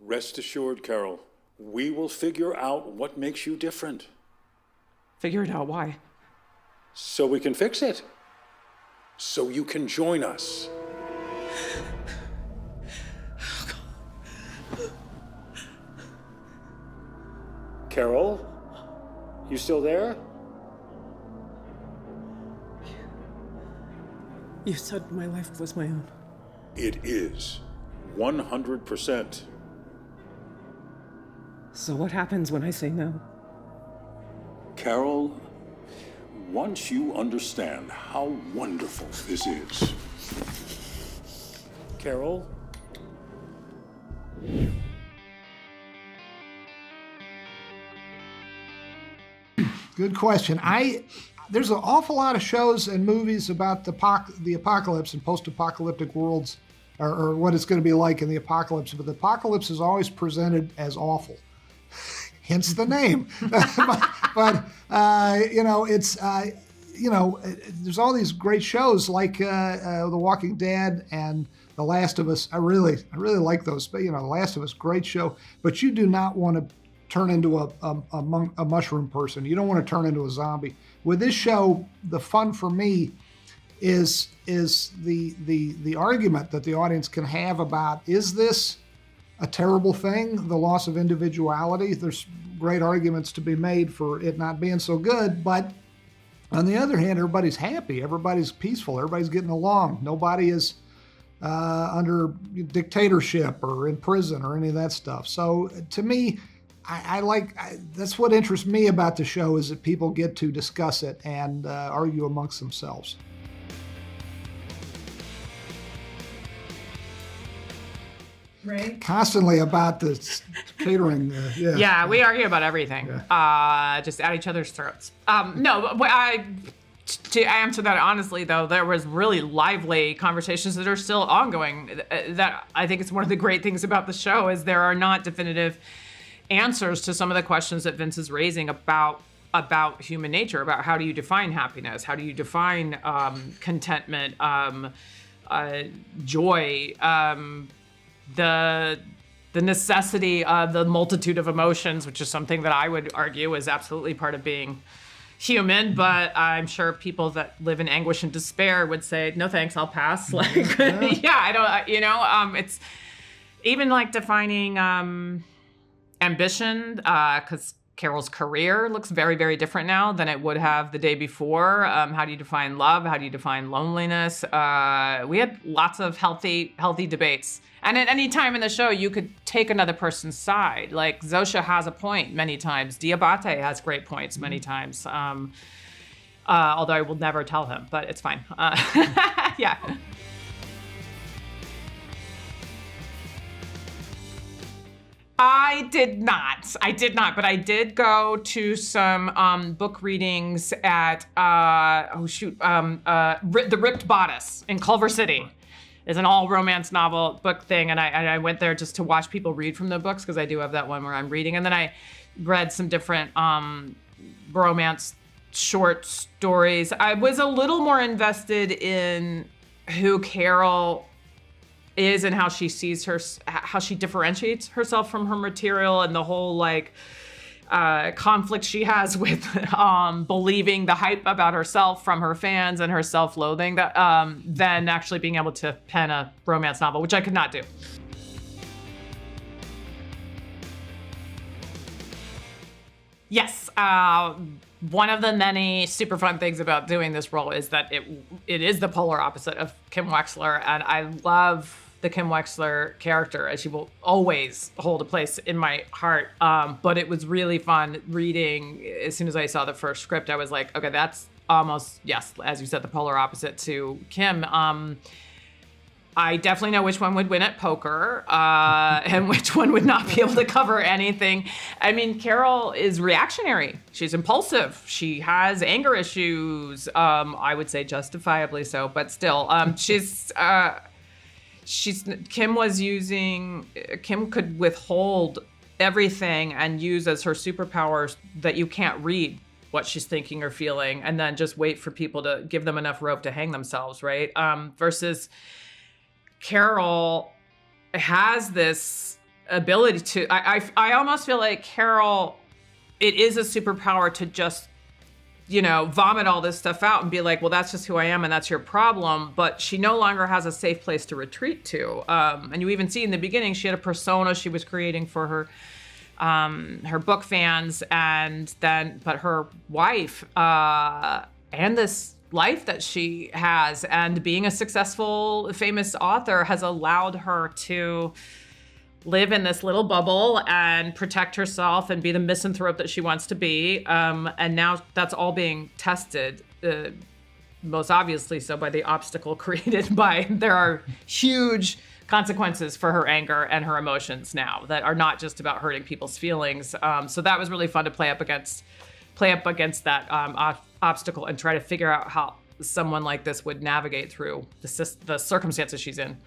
Rest assured, Carol, we will figure out what makes you different. Figure it out, why? So we can fix it. So you can join us. Carol, you still there? You said my life was my own. It is. 100%. So what happens when I say no? Carol, once you understand how wonderful this is. Carol? Good question. There's an awful lot of shows and movies about the apocalypse and post-apocalyptic worlds, or what it's going to be like in the apocalypse. But the apocalypse is always presented as awful, hence the name. but there's all these great shows like The Walking Dead and The Last of Us. I really like those. But The Last of Us, great show. But you do not want to turn into a mushroom person. You don't want to turn into a zombie. With this show, the fun for me is the argument that the audience can have about, is this a terrible thing, the loss of individuality? There's great arguments to be made for it not being so good, but on the other hand, everybody's happy, everybody's peaceful, everybody's getting along. Nobody is under dictatorship or in prison or any of that stuff. So to me, that's what interests me about the show, is that people get to discuss it and argue amongst themselves. Right. Constantly about the catering. Yeah, we argue about everything. Yeah. Just at each other's throats. To answer that honestly, though, there was really lively conversations that are still ongoing. That I think it's one of the great things about the show is there are not definitive answers to some of the questions that Vince is raising about human nature, about how do you define happiness, how do you define contentment, joy, the necessity of the multitude of emotions, which is something that I would argue is absolutely part of being human, but I'm sure people that live in anguish and despair would say, no thanks, I'll pass. Like, I don't, it's even like defining ambition, because Carol's career looks very, very different now than it would have the day before. How do you define love? How do you define loneliness? We had lots of healthy debates. And at any time in the show, you could take another person's side. Like Zosha has a point many times. Diabate has great points many times. Although I will never tell him, but it's fine. Yeah. I did not, but I did go to some book readings at, The Ripped Bodice in Culver City. It's an all romance novel book thing, and I went there just to watch people read from the books, because I do have that one where I'm reading, and then I read some different romance short stories. I was a little more invested in who Carol is and how she sees how she differentiates herself from her material, and the whole conflict she has with believing the hype about herself from her fans and her self-loathing, that than actually being able to pen a romance novel, which I could not do. Yes, one of the many super fun things about doing this role is that it is the polar opposite of Kim Wexler, and I love the Kim Wexler character, as she will always hold a place in my heart. But it was really fun reading. As soon as I saw the first script, I was like, okay, that's almost, yes, as you said, the polar opposite to Kim. I definitely know which one would win at poker and which one would not be able to cover anything. I mean, Carol is reactionary. She's impulsive. She has anger issues. I would say justifiably so, but still, Kim could withhold everything and use as her superpowers that you can't read what she's thinking or feeling, and then just wait for people to give them enough rope to hang themselves, right? Versus Carol has this ability to, I almost feel like Carol, it is a superpower to just, vomit all this stuff out and be like, well, that's just who I am and that's your problem. But she no longer has a safe place to retreat to. And you even see in the beginning, she had a persona she was creating for her book fans, but her wife, and this life that she has, and being a successful, famous author has allowed her to live in this little bubble and protect herself and be the misanthrope that she wants to be. And now that's all being tested, most obviously so by the obstacle created by, there are huge consequences for her anger and her emotions now that are not just about hurting people's feelings. So that was really fun to play up against that obstacle and try to figure out how someone like this would navigate through the circumstances she's in.